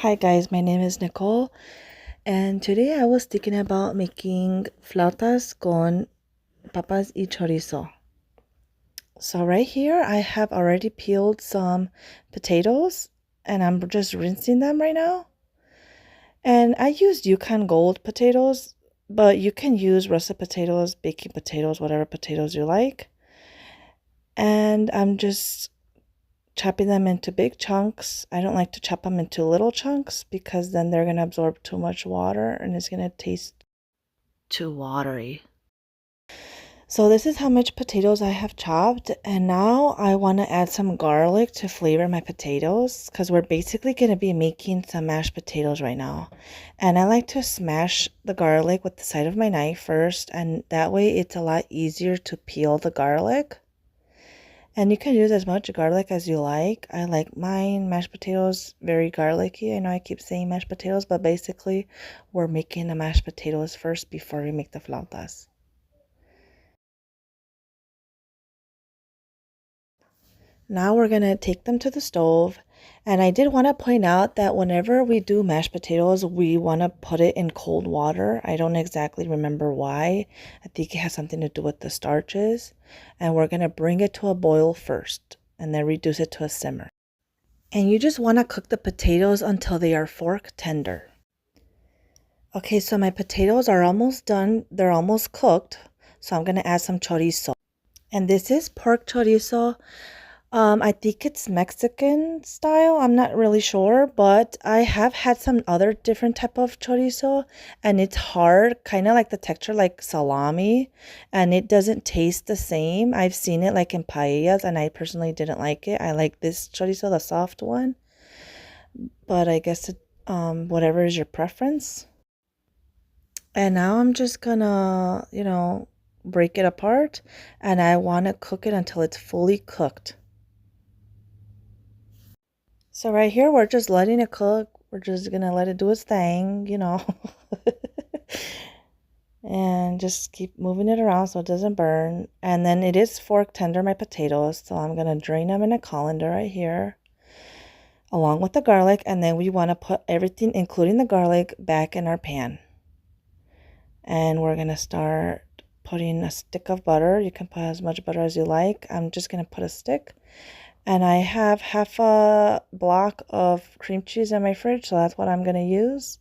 Hi guys, my name is Nicole, and today I was thinking about making flautas con papas y chorizo. So right here I have already peeled some potatoes and I'm just rinsing them right now. And I used Yukon Gold potatoes, but you can use russet potatoes, baking potatoes, whatever potatoes you like. And I'm just chopping them into big chunks. I don't like to chop them into little chunks because then they're going to absorb too much water and it's going to taste too watery. So this is how much potatoes I have chopped, and now I want to add some garlic to flavor my potatoes because we're basically going to be making some mashed potatoes right now. And I like to smash the garlic with the side of my knife first, and that way it's a lot easier to peel the garlic. And you can use as much garlic as you like. I like mine mashed potatoes very garlicky. I know I keep saying mashed potatoes, but basically we're making the mashed potatoes first before we make the flautas. Now we're going to take them to the stove. And I did want to point out that whenever we do mashed potatoes, we want to put it in cold water. I don't exactly remember why. I think it has something to do with the starches. And we're going to bring it to a boil first and then reduce it to a simmer. And you just want to cook the potatoes until they are fork tender. Okay, so my potatoes are almost done. They're almost cooked. So I'm going to add some chorizo. And this is pork chorizo. I think it's Mexican style. I'm not really sure, but I have had some other different type of chorizo, and it's hard, kind of like the texture like salami, and it doesn't taste the same. I've seen it like in paellas, and I personally didn't like it. I like this chorizo, the soft one, but I guess whatever is your preference. And now I'm just gonna, break it apart, and I want to cook it until it's fully cooked. So right here, we're just letting it cook. We're just going to let it do its thing, and just keep moving it around so it doesn't burn. And then it is fork tender, my potatoes. So I'm going to drain them in a colander right here, along with the garlic. And then we want to put everything, including the garlic, back in our pan. And we're going to start putting a stick of butter. You can put as much butter as you like. I'm just going to put a stick. And I have half a block of cream cheese in my fridge, so that's what I'm going to use.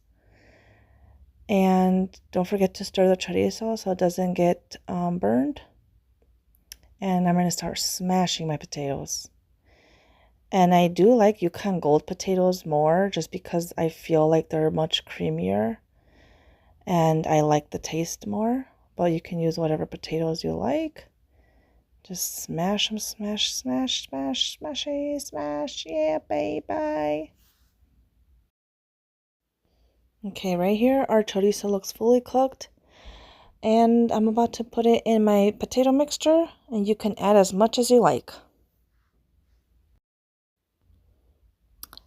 And don't forget to stir the chorizo so it doesn't get burned. And I'm going to start smashing my potatoes. And I do like Yukon Gold potatoes more just because I feel like they're much creamier. And I like the taste more. But you can use whatever potatoes you like. Just smash them, smash, smash, smash, smashy, smash, yeah, baby. Okay, right here, our chorizo looks fully cooked. And I'm about to put it in my potato mixture, and you can add as much as you like.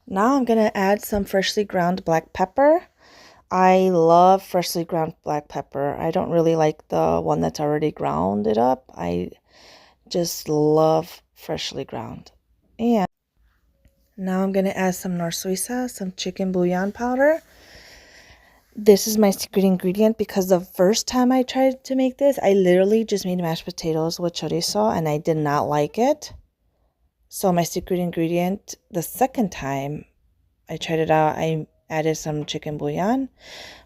Now I'm going to add some freshly ground black pepper. I love freshly ground black pepper. I don't really like the one that's already grounded up. I just love freshly ground. And now I'm going to add some Knorr Suiza, some chicken bouillon powder. This is my secret ingredient because the first time I tried to make this, I literally just made mashed potatoes with chorizo and I did not like it. So my secret ingredient, the second time I tried it out, I added some chicken bouillon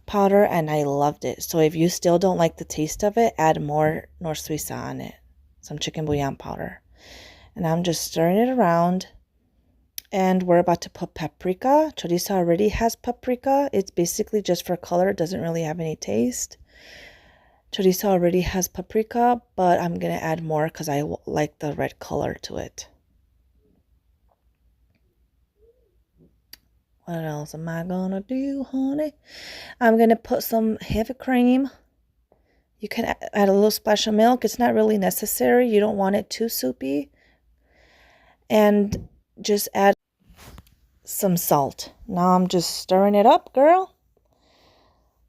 powder and I loved it. So if you still don't like the taste of it, add more Knorr Suiza on it, some chicken bouillon powder. And I'm just stirring it around. And we're about to put paprika. Chorizo already has paprika. It's basically just for color. It doesn't really have any taste. Chorizo already has paprika, but I'm going to add more because I like the red color to it. What else am I going to do, honey? I'm going to put some heavy cream. You can add a little splash of milk. It's not really necessary. You don't want it too soupy. And just add some salt. Now I'm just stirring it up, girl.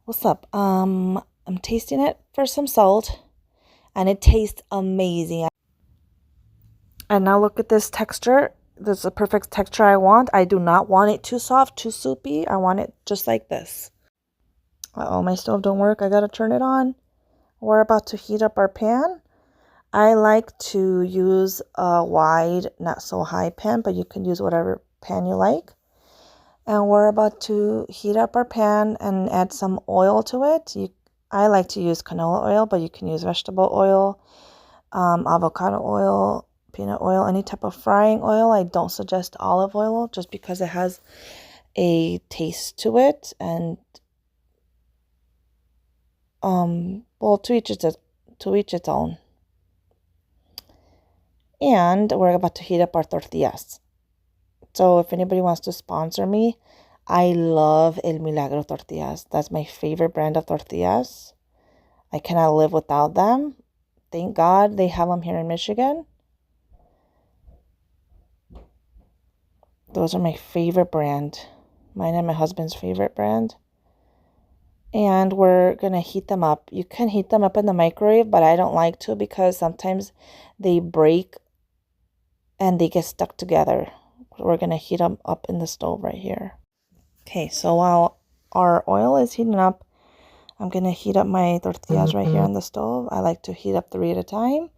What's up? I'm tasting it for some salt, and it tastes amazing. And now look at this texture. this is the perfect texture I want. I do not want it too soft, too soupy. I want it just like this. Uh-oh, my stove don't work. I gotta turn it on. We're about to heat up our pan. I like to use a wide, not so high pan, but you can use whatever pan you like. And we're about to heat up our pan and add some oil to it. I like to use canola oil, but you can use vegetable oil, avocado oil, peanut oil, any type of frying oil. I don't suggest olive oil just because it has a taste to it. And well, to each its own. And we're about to heat up our tortillas. So if anybody wants to sponsor me, I love El Milagro tortillas. That's my favorite brand of tortillas. I cannot live without them. Thank God they have them here in Michigan. Those are my favorite brand. Mine and my husband's favorite brand. And we're going to heat them up. You can heat them up in the microwave, but I don't like to because sometimes they break and they get stuck together. We're going to heat them up in the stove right here. Okay, so while our oil is heating up, I'm going to heat up my tortillas right here on the stove. I like to heat up 3 at a time.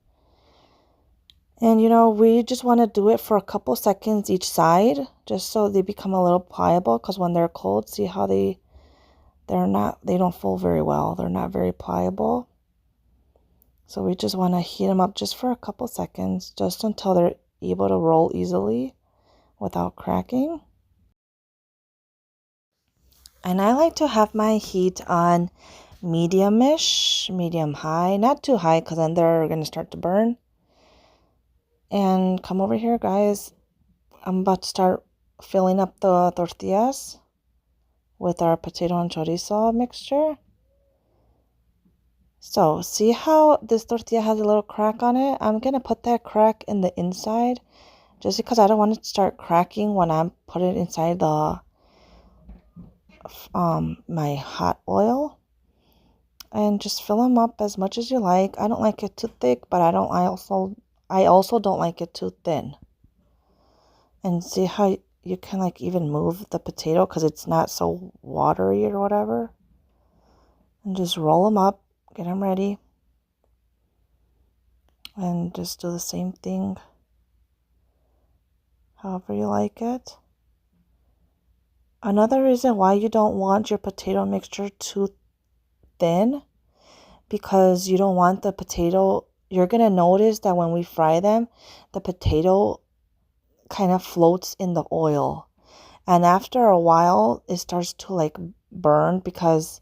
And, we just want to do it for a couple seconds each side, just so they become a little pliable, because when they're cold, see how they don't fold very well. They're not very pliable. So we just want to heat them up just for a couple seconds, just until they're able to roll easily without cracking. And I like to have my heat on medium-ish, medium-high, not too high because then they're going to start to burn. And come over here, guys. I'm about to start filling up the tortillas with our potato and chorizo mixture. So, see how this tortilla has a little crack on it? I'm going to put that crack in the inside just because I don't want it to start cracking when I put it inside the my hot oil. And just fill them up as much as you like. I don't like it too thick, but I also don't like it too thin. And see how you can even move the potato because it's not so watery or whatever. And just roll them up, get them ready. And just do the same thing however you like it. Another reason why you don't want your potato mixture too thin, because you don't want the potato, you're going to notice that when we fry them, the potato kind of floats in the oil. And after a while, it starts to burn because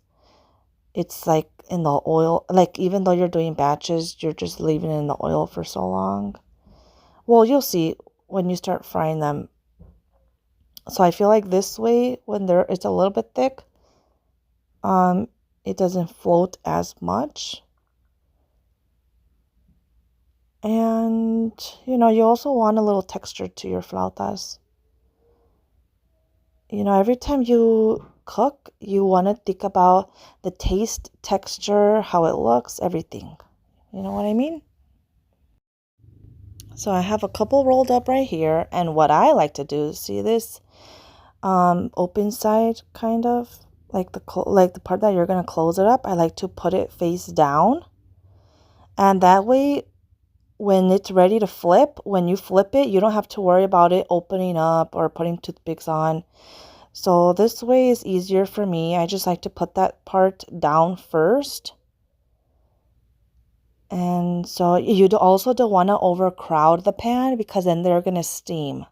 it's in the oil. Even though you're doing batches, you're just leaving it in the oil for so long. Well, you'll see when you start frying them. So I feel like this way, when it's a little bit thick, it doesn't float as much. And, you also want a little texture to your flautas. Every time you cook, you want to think about the taste, texture, how it looks, everything. You know what I mean? So I have a couple rolled up right here. And what I like to do, see this open side kind of, like the part that you're going to close it up, I like to put it face down. And that way, when it's ready to flip, when you flip it, you don't have to worry about it opening up or putting toothpicks on. So this way is easier for me. I just like to put that part down first. And so you also don't want to overcrowd the pan because then they're going to steam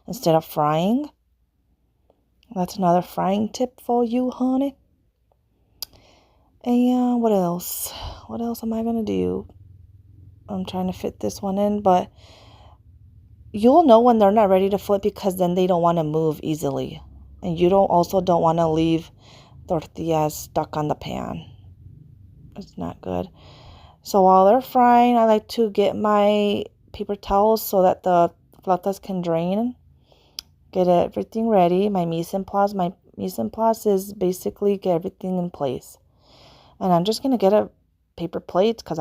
instead of frying. That's another frying tip for you, honey. And what else? What else am I going to do? I'm trying to fit this one in, but you'll know when they're not ready to flip because then they don't want to move easily. And you don't want to leave tortillas stuck on the pan. It's not good. So while they're frying, I like to get my paper towels so that the flautas can drain. Get everything ready. My mise en place. My mise en place is basically get everything in place. And I'm just going to get a paper plate because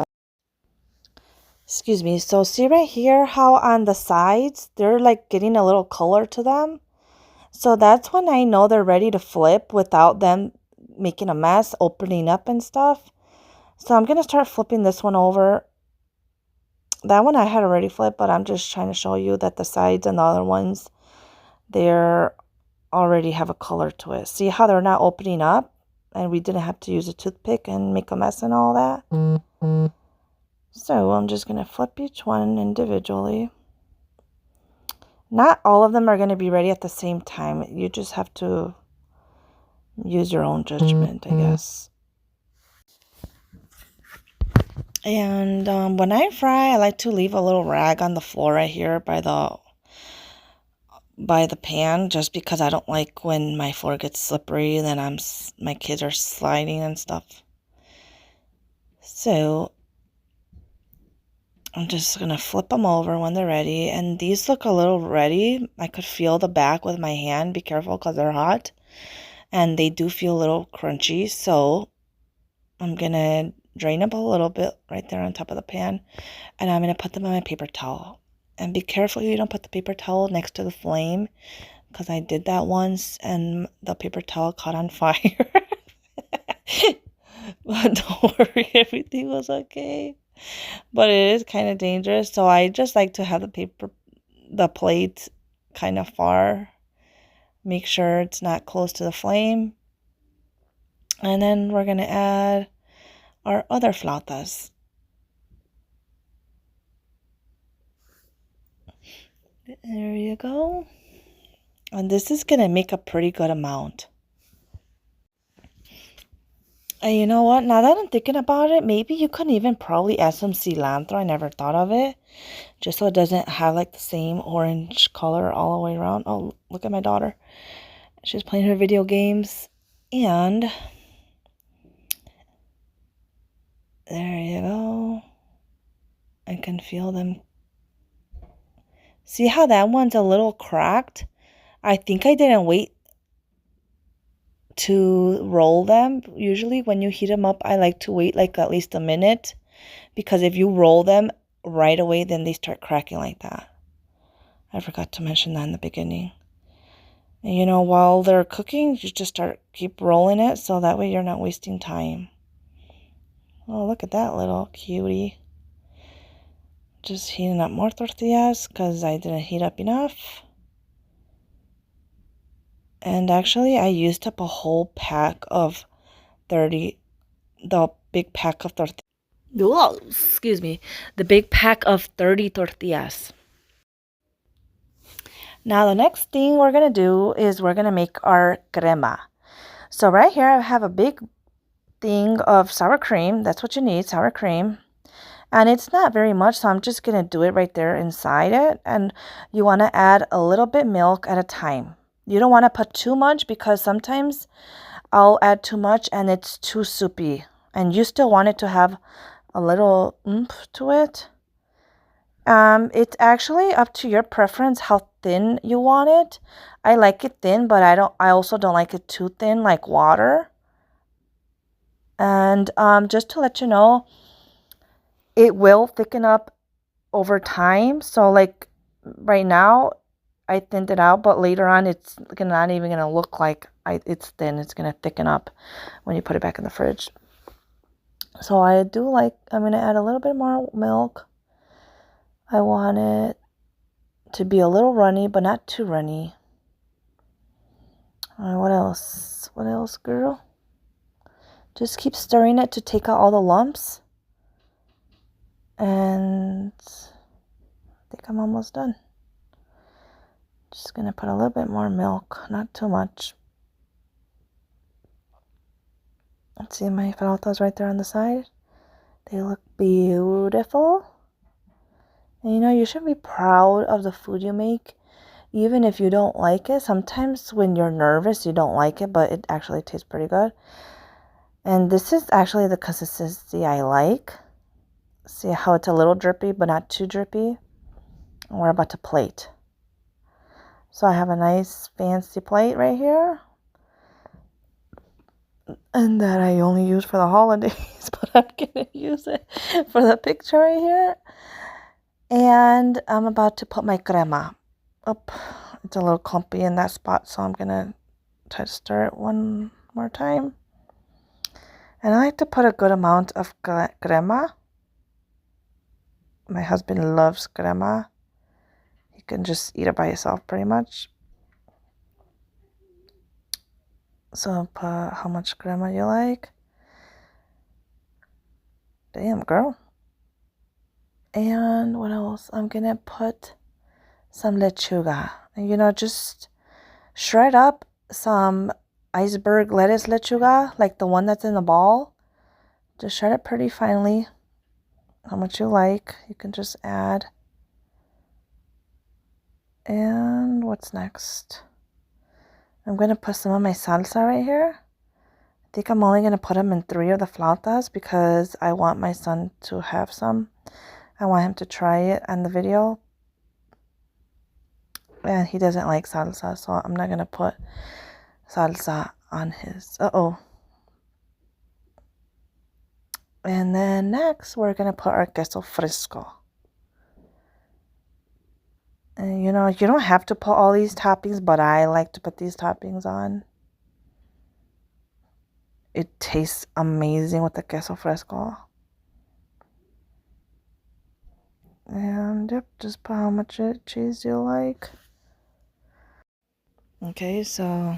Excuse me. So see right here how on the sides, they're like getting a little color to them. So that's when I know they're ready to flip without them making a mess, opening up and stuff. So I'm going to start flipping this one over. That one I had already flipped, but I'm just trying to show you that the sides and the other ones, they're already have a color to it. See how they're not opening up? And we didn't have to use a toothpick and make a mess and all that. So I'm just going to flip each one individually. Not all of them are going to be ready at the same time. You just have to use your own judgment, I guess. And when I fry, I like to leave a little rag on the floor right here by the pan, just because I don't like when my floor gets slippery, then my kids are sliding and stuff. So I'm just going to flip them over when they're ready. And these look a little ready. I could feel the back with my hand. Be careful because they're hot. And they do feel a little crunchy. So I'm going to drain up a little bit right there on top of the pan. And I'm going to put them on my paper towel. And be careful you don't put the paper towel next to the flame, because I did that once and the paper towel caught on fire. But don't worry, everything was okay. But it is kind of dangerous, so I just like to have the plate kind of far. Make sure it's not close to the flame. And then we're going to add our other flautas. There you go. And this is going to make a pretty good amount. And you know what? Now that I'm thinking about it, maybe you could even probably add some cilantro. I never thought of it. Just so it doesn't have like the same orange color all the way around. Oh, look at my daughter. She's playing her video games. And there you go. I can feel them. See how that one's a little cracked? I think I didn't wait to roll them. Usually when you heat them up, I like to wait like at least a minute, because if you roll them right away, then they start cracking like that. I forgot to mention that in the beginning. And you know, while they're cooking, you just keep rolling it, so that way you're not wasting time. Oh, look at that little cutie. Just heating up more tortillas because I didn't heat up enough. And actually, I used up a whole pack of 30, the big pack of tortillas. Oh, excuse me, the big pack of 30 tortillas. Now, the next thing we're going to do is we're going to make our crema. So right here, I have a big thing of sour cream. That's what you need, sour cream. And it's not very much, so I'm just going to do it right there inside it. And you want to add a little bit milk at a time. You don't want to put too much, because sometimes I'll add too much and it's too soupy. And you still want it to have a little oomph to it. It's actually up to your preference how thin you want it. I like it thin, but I also don't like it too thin like water. And just to let you know, it will thicken up over time. So like right now, I thinned it out, but later on, it's not even going to look like it's thin. It's going to thicken up when you put it back in the fridge. So I'm going to add a little bit more milk. I want it to be a little runny, but not too runny. What else? What else, girl? Just keep stirring it to take out all the lumps. And I think I'm almost done. Just going to put a little bit more milk, not too much. Let's see my flautas right there on the side. They look beautiful. And you know, you should be proud of the food you make, even if you don't like it. Sometimes when you're nervous, you don't like it, but it actually tastes pretty good. And this is actually the consistency I like. See how it's a little drippy, but not too drippy. And we're about to plate. So I have a nice fancy plate right here. and that I only use for the holidays, but I'm gonna use it for the picture right here. And I'm about to put my crema up. It's a little clumpy in that spot, so I'm gonna try to stir it one more time. And I like to put a good amount of crema. My husband loves crema. You can just eat it by itself pretty much. So put how much crema you like. Damn, girl. And what else? I'm gonna put some lechuga. And just shred up some iceberg lettuce lechuga, like the one that's in the ball. Just shred it pretty finely. How much you like. You can just add. And what's next? I'm going to put some of my salsa right here. I think I'm only going to put them in 3 of the flautas because I want my son to have some. I want him to try it on the video. And he doesn't like salsa, so I'm not going to put salsa on his. Uh-oh. And then next, we're going to put our queso fresco. And you don't have to put all these toppings, but I like to put these toppings on. It tastes amazing with the queso fresco. And yep, just put how much cheese you like. Okay, so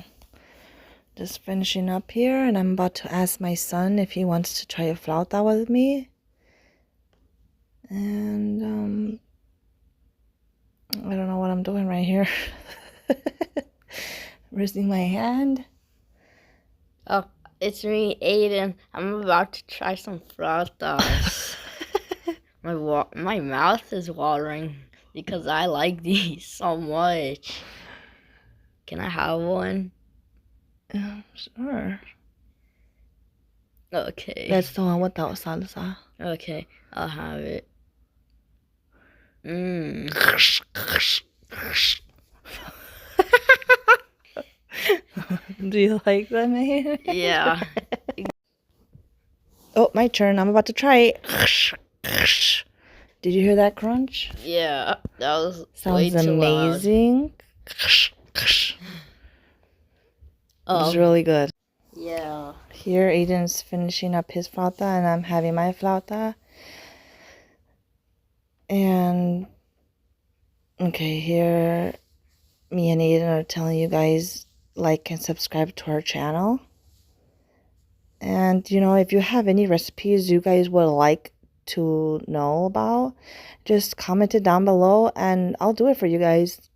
just finishing up here, and I'm about to ask my son if he wants to try a flauta with me. And I don't know what I'm doing right here. Raising my hand. Oh, it's me, Aiden. I'm about to try some flautas. My mouth is watering because I like these so much. Can I have one? Sure. Okay. That's the one without salsa. Okay, I'll have it. Mmm. Do you like them, man? Yeah. Oh, my turn. I'm about to try it. Did you hear that crunch? Yeah, that was Sounds amazing. It's really good. Yeah. Here, Aiden's finishing up his flauta, and I'm having my flauta. And okay, here, me and Aiden are telling you guys like and subscribe to our channel. And if you have any recipes you guys would like to know about, just comment it down below and I'll do it for you guys.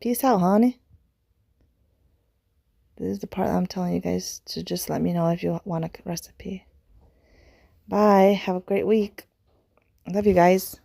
Peace out, honey. This is the part I'm telling you guys to just let me know if you want a recipe. Bye. Have a great week. Love you guys.